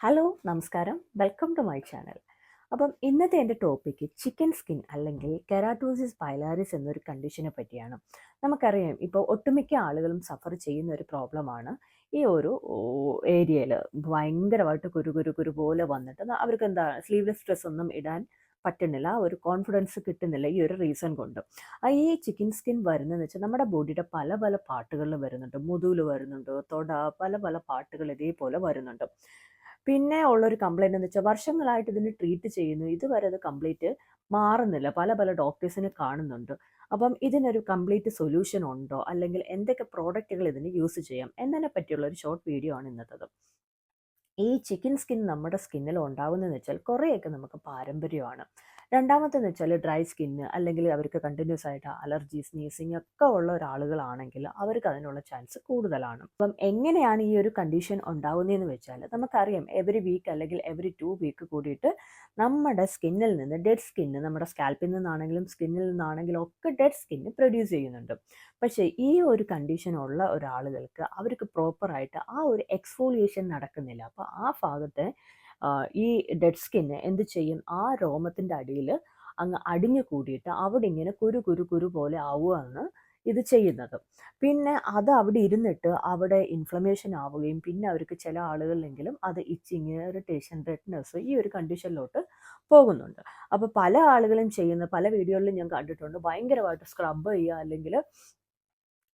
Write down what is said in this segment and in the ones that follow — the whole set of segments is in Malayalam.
ഹലോ നമസ്കാരം വെൽക്കം ടു മൈ ചാനൽ. അപ്പം ഇന്നത്തെ എൻ്റെ ടോപ്പിക്ക് ചിക്കൻ സ്കിൻ അല്ലെങ്കിൽ കെരാട്ടോസിസ് പൈലാരിസ് എന്നൊരു കണ്ടീഷനെ പറ്റിയാണ്. നമുക്കറിയാം ഇപ്പോൾ ഒട്ടുമിക്ക ആളുകളും സഫർ ചെയ്യുന്ന ഒരു പ്രോബ്ലമാണ് ഈ ഒരു ഏരിയയിൽ ഭയങ്കരമായിട്ട് കുരു കുരു കുരു പോലെ വന്നിട്ട് അവർക്ക് എന്താ സ്ലീവ്ലെസ് ഡ്രസ് ഒന്നും ഇടാൻ പറ്റുന്നില്ല, ഒരു കോൺഫിഡൻസ് കിട്ടുന്നില്ല ഈ ഒരു റീസൺ കൊണ്ട്. ഈ ചിക്കൻ സ്കിൻ വരുന്നതെന്ന് വെച്ചാൽ നമ്മുടെ ബോഡിയുടെ പല പല പാർട്ടുകളിൽ വരുന്നുണ്ട്, മുതുകിൽ വരുന്നുണ്ട്, തൊട, പല പല പാർട്ടുകൾ ഇതേപോലെ വരുന്നുണ്ട്. പിന്നെ ഉള്ളൊരു കംപ്ലൈൻറ്റ് എന്ന് വെച്ചാൽ വർഷങ്ങളായിട്ട് ഇതിന് ട്രീറ്റ് ചെയ്യുന്നു, ഇതുവരെ അത് കംപ്ലീറ്റ് മാറുന്നില്ല. പല പല ഡോക്ടേഴ്സിനെ കാണുന്നുണ്ട്. അപ്പം ഇതിനൊരു കംപ്ലീറ്റ് സൊല്യൂഷൻ ഉണ്ടോ, അല്ലെങ്കിൽ എന്തൊക്കെ പ്രോഡക്റ്റുകൾ ഇതിന് യൂസ് ചെയ്യാം എന്നതിനെ പറ്റിയുള്ള ഒരു ഷോർട്ട് വീഡിയോ ആണ് ഇന്നത്തേത്. ഈ ചിക്കൻ സ്കിൻ നമ്മുടെ സ്കിന്നിൽ ഉണ്ടാകുന്നതെന്ന് വെച്ചാൽ കുറേയൊക്കെ നമുക്ക് പാരമ്പര്യമാണ്. രണ്ടാമത്തെന്ന് വെച്ചാൽ ഡ്രൈ സ്കിന്ന്, അല്ലെങ്കിൽ അവർക്ക് കണ്ടിന്യൂസ് ആയിട്ട് അലർജി, സ്നീസിങ് ഒക്കെ ഉള്ള ഒരാളുകളാണെങ്കിൽ അവർക്ക് അതിനുള്ള ചാൻസ് കൂടുതലാണ്. അപ്പം എങ്ങനെയാണ് ഈ ഒരു കണ്ടീഷൻ ഉണ്ടാകുന്നതെന്ന് വെച്ചാൽ നമുക്കറിയാം, എവറി വീക്ക് അല്ലെങ്കിൽ എവറി 2 വീക്ക് കൂടിയിട്ട് നമ്മുടെ സ്കിന്നിൽ നിന്ന് ഡെഡ് സ്കിന്ന്, നമ്മുടെ സ്കാൽപ്പിൽ നിന്നാണെങ്കിലും സ്കിന്നിൽ നിന്നാണെങ്കിലും ഒക്കെ ഡെഡ് സ്കിന്ന് പ്രൊഡ്യൂസ് ചെയ്യുന്നുണ്ട്. പക്ഷേ ഈ ഒരു കണ്ടീഷൻ ഉള്ള ഒരാളുകൾക്ക് അവർക്ക് പ്രോപ്പറായിട്ട് ആ ഒരു എക്സ്ഫോളിയേഷൻ നടക്കുന്നില്ല. അപ്പോൾ ആ ഭാഗത്തെ ഈ ഡെഡ് സ്കിന്ന് എന്ത് ചെയ്യും, ആ രോമത്തിൻ്റെ അടിയിൽ അങ്ങ് അടിഞ്ഞു കൂടിയിട്ട് അവിടെ ഇങ്ങനെ കുരു കുരു കുരു പോലെ ആവുകയാണ് ഇത് ചെയ്യുന്നത്. പിന്നെ അത് അവിടെ ഇരുന്നിട്ട് അവിടെ ഇൻഫ്ലമേഷൻ ആവുകയും പിന്നെ അവർക്ക് ചില ആളുകളിലെങ്കിലും അത് ഇച്ചിങ്, ഇറിറ്റേഷൻ, റെഡ്നെസ് ഈ ഒരു കണ്ടീഷനിലോട്ട് പോകുന്നുണ്ട്. അപ്പോൾ പല ആളുകളും ചെയ്യുന്ന പല വീഡിയോകളിലും ഞാൻ കണ്ടിട്ടുണ്ട്, ഭയങ്കരമായിട്ട് സ്ക്രബ് ചെയ്യുക അല്ലെങ്കിൽ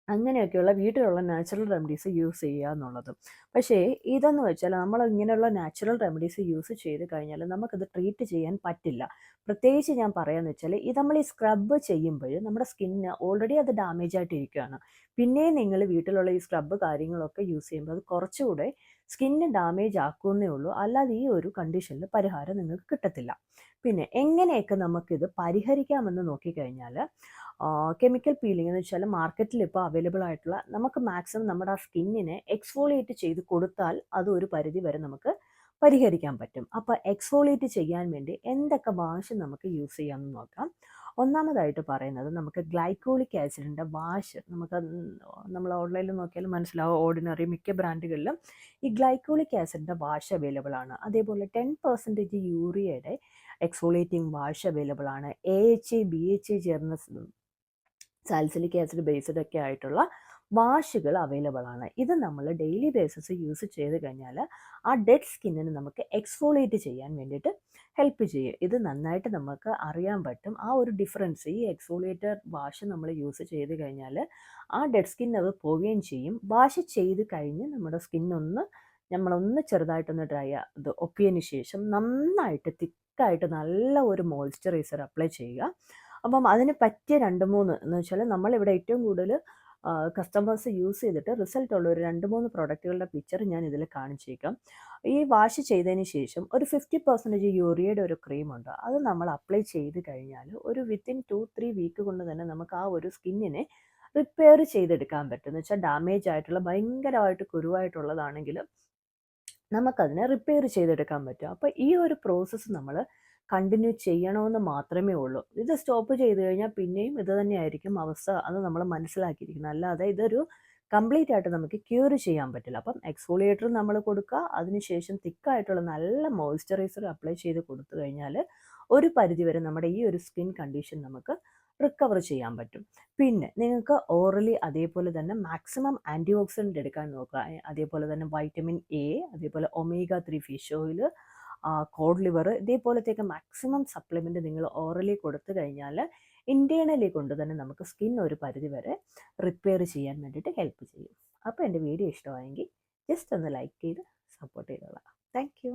അങ്ങനെയൊക്കെയുള്ള വീട്ടിലുള്ള നാച്ചുറൽ റെമഡീസ് യൂസ് ചെയ്യുക എന്നുള്ളത്. പക്ഷേ ഇതെന്ന് വെച്ചാൽ നമ്മൾ ഇങ്ങനെയുള്ള നാച്ചുറൽ റെമഡീസ് യൂസ് ചെയ്ത് കഴിഞ്ഞാൽ നമുക്കത് ട്രീറ്റ് ചെയ്യാൻ പറ്റില്ല. പ്രത്യേകിച്ച് ഞാൻ പറയാന്ന് വെച്ചാൽ നമ്മൾ ഈ സ്ക്രബ് ചെയ്യുമ്പോൾ നമ്മുടെ സ്കിന്ന് ഓൾറെഡി അത് ഡാമേജ് ആയിട്ടിരിക്കുകയാണ്. പിന്നെയും നിങ്ങൾ വീട്ടിലുള്ള ഈ സ്ക്രബ് കാര്യങ്ങളൊക്കെ യൂസ് ചെയ്യുമ്പോൾ അത് കുറച്ചുകൂടെ സ്കിന്ന് ഡാമേജ് ആക്കുന്നേ ഉള്ളൂ. അല്ലാതെ ഈ ഒരു കണ്ടീഷനിൽ പരിഹാരം നിങ്ങൾക്ക് കിട്ടത്തില്ല. പിന്നെ എങ്ങനെയൊക്കെ നമുക്കിത് പരിഹരിക്കാമെന്ന് നോക്കിക്കഴിഞ്ഞാൽ, കെമിക്കൽ പീലിംഗ് എന്ന് വെച്ചാൽ മാർക്കറ്റിൽ ഇപ്പോൾ അവൈലബിൾ ആയിട്ടുള്ള, നമുക്ക് മാക്സിമം നമ്മുടെ ആ സ്കിന്നിനെ എക്സ്ഫോളിയേറ്റ് ചെയ്ത് കൊടുത്താൽ അത് ഒരു പരിധി വരെ നമുക്ക് പരിഹരിക്കാൻ പറ്റും. അപ്പോൾ എക്സ്ഫോളിയേറ്റ് ചെയ്യാൻ വേണ്ടി എന്തൊക്കെ വാഷ് നമുക്ക് യൂസ് ചെയ്യാമെന്ന് നോക്കാം. ഒന്നാമതായിട്ട് പറയുന്നത്, നമുക്ക് ഗ്ലൈക്കോളിക് ആസിഡിൻ്റെ വാഷ് നമുക്ക് നമ്മൾ ഓൺലൈനിൽ നോക്കിയാൽ മനസ്സിലാവും, ഓർഡിനറി മിക്ക ബ്രാൻഡുകളിലും ഈ ഗ്ലൈക്കോളിക് ആസിഡിൻ്റെ വാഷ് അവൈലബിൾ ആണ്. അതേപോലെ 10% യൂറിയയുടെ എക്സ്ഫോളിയേറ്റിംഗ് വാഷ് അവൈലബിൾ ആണ്. AHA BHA ചേർന്ന സാലിസിലിക് ആസിഡ് ബേസ്ഡ് ഒക്കെ ആയിട്ടുള്ള വാഷുകൾ അവൈലബിൾ ആണ്. ഇത് നമ്മൾ ഡെയിലി ബേസിസ് യൂസ് ചെയ്ത് കഴിഞ്ഞാൽ ആ ഡെഡ് സ്കിന്നിന് നമുക്ക് എക്സ്ഫോളിയേറ്റ് ചെയ്യാൻ വേണ്ടിയിട്ട് ഹെൽപ്പ് ചെയ്യും. ഇത് നന്നായിട്ട് നമുക്ക് അറിയാൻ പറ്റും ആ ഒരു ഡിഫറൻസ്. ഈ എക്സ്ഫോളിയേറ്റർ വാഷ് നമ്മൾ യൂസ് ചെയ്ത് കഴിഞ്ഞാൽ ആ ഡെഡ് സ്കിൻ അത് പോവുകയും ചെയ്യും. വാഷ് ചെയ്ത് കഴിഞ്ഞ് നമ്മുടെ സ്കിന്നൊന്ന് നമ്മളൊന്ന് ചെറുതായിട്ടൊന്ന് ഡ്രൈ അത് ഒപ്പിയതിന് ശേഷം നന്നായിട്ട് തിക്കായിട്ട് നല്ല ഒരു മോയ്സ്ചറൈസർ അപ്ലൈ ചെയ്യുക. അപ്പം അതിന് പറ്റിയ 2-3 എന്ന് വെച്ചാൽ നമ്മളിവിടെ ഏറ്റവും കൂടുതൽ കസ്റ്റമേഴ്സ് യൂസ് ചെയ്തിട്ട് റിസൾട്ട് ഉള്ള ഒരു 2-3 പ്രൊഡക്റ്റുകളുടെ പിക്ചർ ഞാൻ ഇതിൽ കാണിച്ചേക്കാം. ഈ വാഷ് ചെയ്തതിന് ശേഷം ഒരു 50% യൂറിയയുടെ ഒരു ക്രീമുണ്ട്, അത് നമ്മൾ അപ്ലൈ ചെയ്ത് കഴിഞ്ഞാൽ ഒരു വിത്തിൻ 2-3 വീക്ക് കൊണ്ട് തന്നെ നമുക്ക് ആ ഒരു സ്കിന്നിനെ റിപ്പയർ ചെയ്തെടുക്കാൻ പറ്റും. എന്ന് വെച്ചാൽ ഡാമേജ് ആയിട്ടുള്ള ഭയങ്കരമായിട്ട് കുരുവായിട്ടുള്ളതാണെങ്കിൽ നമുക്കതിനെ റിപ്പയർ ചെയ്തെടുക്കാൻ പറ്റും. അപ്പോൾ ഈ ഒരു പ്രോസസ്സ് നമ്മൾ കണ്ടിന്യൂ ചെയ്യണമെന്ന് മാത്രമേ ഉള്ളൂ. ഇത് സ്റ്റോപ്പ് ചെയ്ത് കഴിഞ്ഞാൽ പിന്നെയും ഇത് തന്നെയായിരിക്കും അവസ്ഥ. അത് നമ്മൾ മനസ്സിലാക്കിയിരിക്കണം. അല്ലാതെ ഇതൊരു കംപ്ലീറ്റ് ആയിട്ട് നമുക്ക് ക്യൂർ ചെയ്യാൻ പറ്റില്ല. അപ്പം എക്സ്ഫോളിയേറ്റർ നമ്മൾ കൊടുക്കുക, അതിനുശേഷം തിക്കായിട്ടുള്ള നല്ല മോയ്സ്ചറൈസർ അപ്ലൈ ചെയ്ത് കൊടുത്തു കഴിഞ്ഞാൽ ഒരു പരിധിവരെ നമ്മുടെ ഈ ഒരു സ്കിൻ കണ്ടീഷൻ നമുക്ക് റിക്കവർ ചെയ്യാൻ പറ്റും. പിന്നെ നിങ്ങൾക്ക് ഓറലി അതേപോലെ തന്നെ മാക്സിമം ആൻറ്റി ഓക്സിഡൻറ്റ് എടുക്കാൻ നോക്കുക. അതേപോലെ തന്നെ വൈറ്റമിൻ എ, അതേപോലെ omega 3 fish oil, cod liver, ഇതേപോലത്തെയൊക്കെ മാക്സിമം സപ്ലിമെൻറ്റ് നിങ്ങൾ ഓറലി കൊടുത്തു കഴിഞ്ഞാൽ ഇൻറ്റേർണലി കൊണ്ട് തന്നെ നമുക്ക് സ്കിൻ ഒരു പരിധി വരെ റിപ്പയർ ചെയ്യാൻ വേണ്ടിയിട്ട് ഹെൽപ്പ് ചെയ്യും. അപ്പോൾ എൻ്റെ വീഡിയോ ഇഷ്ടമായെങ്കിൽ ജസ്റ്റ് ഒന്ന് ലൈക്ക് ചെയ്ത് സപ്പോർട്ട് ചെയ്തോളാം. Thank you.